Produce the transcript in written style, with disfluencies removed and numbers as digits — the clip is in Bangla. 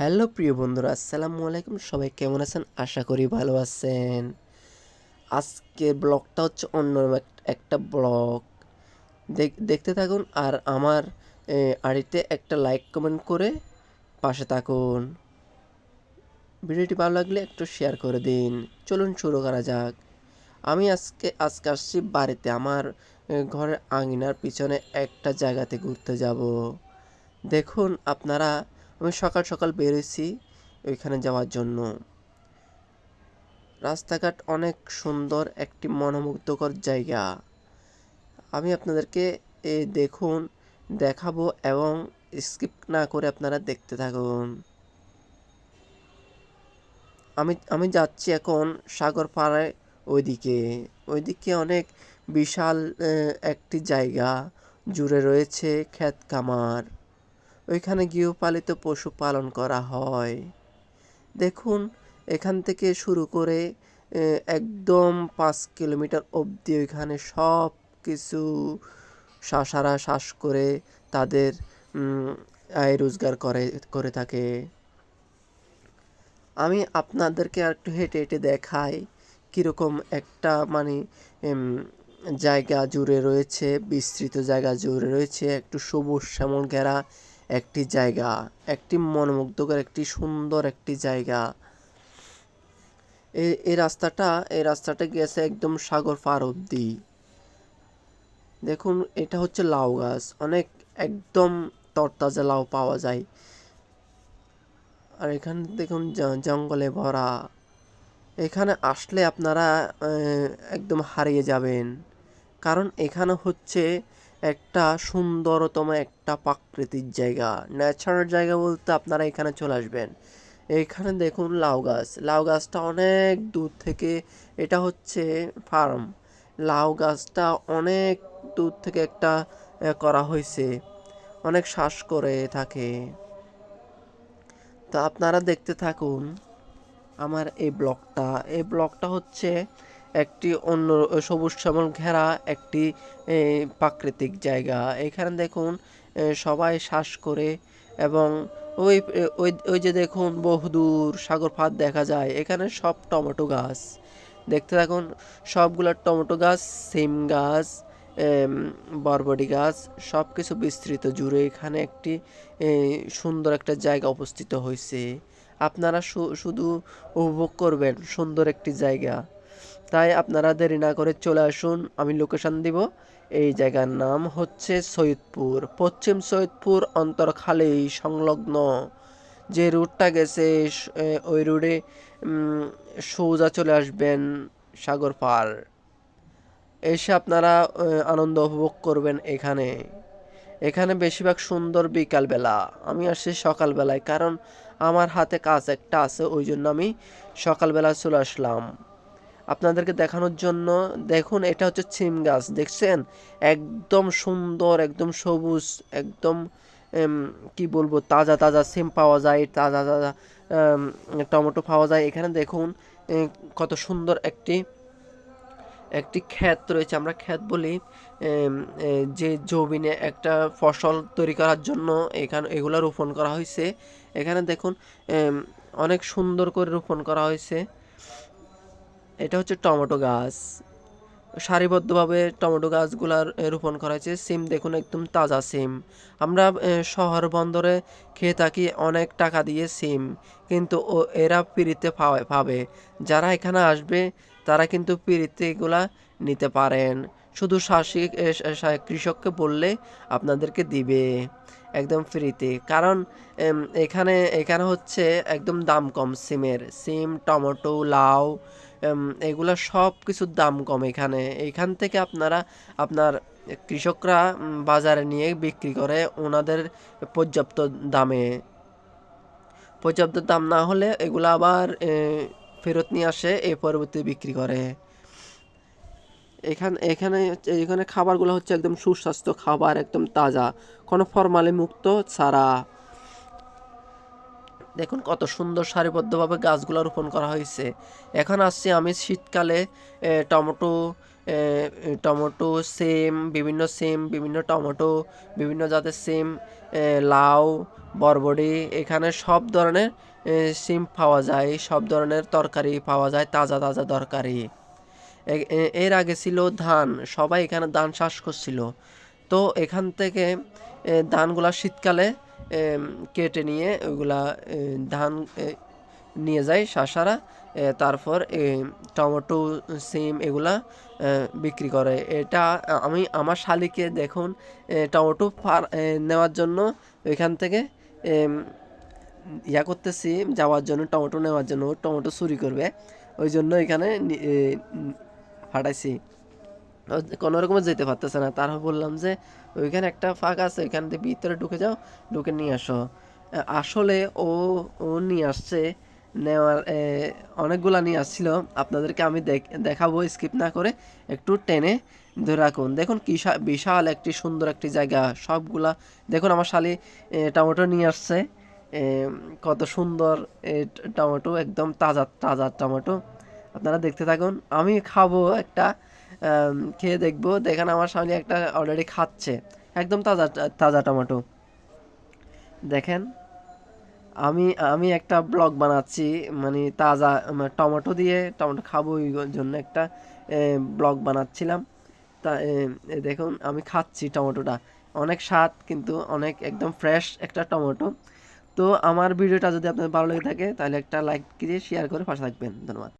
হ্যালো প্রিয় বন্ধুরা, আসসালামু আলাইকুম। সবাই কেমন আছেন? আশা করি ভালো আছেন। আজকের ব্লগটা হচ্ছে অন্য একটা ব্লগ। দেখতে থাকুন আর আমার আইডিতে একটা লাইক কমেন্ট করে পাশে থাকুন। ভিডিওটি ভালো লাগলে একটু শেয়ার করে দিন। চলুন শুরু করা যাক। আমি আজকে আসছি বাড়িতে। আমার ঘরের আঙিনার পিছনে একটা জায়গাতে ঘুরতে যাব। দেখুন আপনারা, আমি সকাল সকাল বেরোইছি ওইখানে যাওয়ার জন্য। রাস্তাঘাট অনেক সুন্দর, একটি মনোমুগ্ধকর জায়গা। আমি আপনাদেরকে দেখুন দেখাবো এবং স্কিপ না করে আপনারা দেখতে থাকুন। আমি যাচ্ছি এখন সাগর পাড়ায়। ওইদিকে অনেক বিশাল একটি জায়গা জুড়ে রয়েছে ক্ষেত খামার। ওইখানে গৃহপালিত পশু পালন করা হয়। দেখুন এখান থেকে শুরু করে একদম 5 কিলোমিটার অবধি ওইখানে সব কিছু সারা শ্বাস করে তাদের আয় রোজগার করে থাকে। আমি আপনাদেরকে আর একটু হেঁটে হেঁটে দেখাই কীরকম একটা জায়গা জুড়ে রয়েছে, বিস্তৃত জায়গা জুড়ে রয়েছে একটু সবুজ শ্যামল ঘেরা একটি জায়গা, একটি মনোমুগ্ধকর একটি সুন্দর একটি জায়গা। এই রাস্তাটা গেছে একদম সাগর পার অব্দি। দেখুন এটা হচ্ছে লাউ গাছ, অনেক একদম তরতাজা লাউ পাওয়া যায়। আর এখানে দেখুন জঙ্গলে ভরা। এখানে আসলে আপনারা একদম হারিয়ে যাবেন, কারণ এখানে হচ্ছে একটা সুন্দরতম একটা প্রাকৃতিক জায়গা, ন্যাচারাল জায়গা বলতে আপনারা এখানে চলে আসবেন। এইখানে দেখুন লাউ গাছটা অনেক দূর থেকে, এটা হচ্ছে ফার্ম। লাউ গাছটা অনেক দূর থেকে একটা করা হয়েছে, অনেক শ্বাস করে থাকে। তা আপনারা দেখতে থাকুন আমার এই ব্লগটা হচ্ছে একটি অন্য সবুজ শ্যামল ঘেরা একটি প্রাকৃতিক জায়গা। এখানে দেখুন সবাই শ্বাস করে এবং ওই ওই ওই যে দেখুন বহুদূর সাগর ফাঁদ দেখা যায়। এখানে সব টমেটো গাছ দেখতে থাকুন, সবগুলো টমেটো গাছ, সিম গাছ, বরবটি গাছ, সব কিছু বিস্তৃত জুড়ে এখানে একটি সুন্দর একটা জায়গা উপস্থিত হয়েছে। আপনারা শুধু উপভোগ করবেন সুন্দর একটি জায়গা। তাই আপনারা দেরি না করে চলে আসুন, আমি লোকেশন দিব। এই জায়গার নাম হচ্ছে সৈয়দপুর, পশ্চিম সৈয়দপুর অন্তরখালী সংলগ্ন যে রুটটা গেছে ওই রুটে সোজা চলে আসবেন সাগর পার। এসে আপনারা আনন্দ উপভোগ করবেন। এখানে বেশিরভাগ সুন্দর বিকালবেলা। আমি আসছি সকালবেলায়, কারণ আমার হাতে কাজ একটা আছে, ওই জন্য আমি সকালবেলা চলে আসলাম আপনাদেরকে দেখানোর জন্য। দেখুন এটা হচ্ছে সিম গাছ, দেখছেন? একদম সুন্দর, একদম সবুজ, একদম কি বলবো, তাজা তাজা সিম পাওয়া যায়, তাজা তাজা টমেটো পাওয়া যায়। এখানে দেখুন কত সুন্দর একটি একটি ক্ষেত রয়েছে, আমরা ক্ষেত বলি যে জমিনে একটা ফসল তৈরি করার জন্য এখানে এগুলো রোপণ করা হয়েছে। এখানে দেখুন অনেক সুন্দর করে রোপণ করা হয়েছে। এটা হচ্ছে টমেটো গাছ, সারিবদ্ধভাবে টমেটো গাছগুলার রোপণ করা হয়েছে। সিম দেখুন একদম তাজা সিম। আমরা শহর বন্দরে খেয়ে থাকি অনেক টাকা দিয়ে সিম, কিন্তু এরা ফ্রিতে পাবে। যারা এখানে আসবে তারা কিন্তু ফ্রিতে এগুলা নিতে পারেন। শুধু কৃষককে বললে আপনাদেরকে দিবে একদম ফ্রিতে, কারণ এখানে এখানে হচ্ছে একদম দাম কম সিমের। সিম, টমেটো, লাউ, এগুলা সব কিছুর দাম কম এইখান থেকে আপনার কৃষকরা বাজারে নিয়ে বিক্রি করে ওনাদের পর্যাপ্ত দামে। পর্যাপ্ত দাম না হলে এগুলো আবার ফেরত নিয়ে আসে, পরবর্তী বিক্রি করে। এখানে খাবারগুলো হচ্ছে একদম সুস্বাস্থ্য খাবার, একদম তাজা, কোনো ফরমালি মুক্ত ছাড়া। দেখুন কত সুন্দর সারিবদ্ধভাবে গাছগুলো রোপণ করা হয়েছে। এখন আসছি আমি শীতকালে টমেটো, এ, টমেটো, সিম, বিভিন্ন টমেটো, বিভিন্ন জাতের সিম, লাউ, বরবটি, এখানে সব ধরনের সিম পাওয়া যায়, সব ধরনের তরকারি পাওয়া যায়, তাজা তাজা তরকারি। এর আগে ছিল ধান, সবাই এখানে ধান চাষ করছিল। তো এখান থেকে ধানগুলা শীতকালে কেটে নিয়ে ওইগুলা ধান নিয়ে যায় চাষারা, তারপর টমেটো, সিম এগুলা বিক্রি করে। এটা আমি আমার শালিকে দেখুন টমেটো নেওয়ার জন্য ওইখান থেকে করতেছি, যাওয়ার জন্য টমেটো নেওয়ার জন্য, টমেটো চুরি করবে, ওই জন্য এখানে ফাটাইছি। কোনো রকমে যেতে পারতেছে না, তারপর বললাম যে ওইখানে একটা ফাঁক আছে, ওইখান থেকে ভিতরে ঢুকে যাও, ঢুকে নিয়ে আসো। আসলে ও ও নিয়ে আসছে, নেওয়ার অনেকগুলা নিয়ে আসছিল। আপনাদেরকে আমি দেখাবো, স্কিপ না করে একটু টেনে ধরে রাখুন। দেখুন কি বিশাল একটি সুন্দর একটি জায়গা, সবগুলা দেখুন আমার শালি টমেটো নিয়ে আসছে। কত সুন্দর টমেটো, একদম তাজা তাজা টমেটো। আপনারা দেখতে থাকুন, আমি খাবো একটা, খেয়ে দেখবো। দেখেন আমার সামনে একটা অলরেডি খাচ্ছে, একদম তাজা তাজা টমেটো। দেখেন আমি আমি একটা ব্লগ বানাচ্ছি, মানে তাজা টমেটো দিয়ে টমেটো খাবো ওই জন্য একটা ব্লগ বানাচ্ছিলাম। তা দেখুন আমি খাচ্ছি টমেটোটা, অনেক স্বাদ, কিন্তু অনেক একদম ফ্রেশ একটা টমেটো। তো আমার ভিডিওটা যদি আপনার ভালো লেগে থাকে তাহলে একটা লাইক দিয়ে শেয়ার করে পাশে থাকবেন। ধন্যবাদ।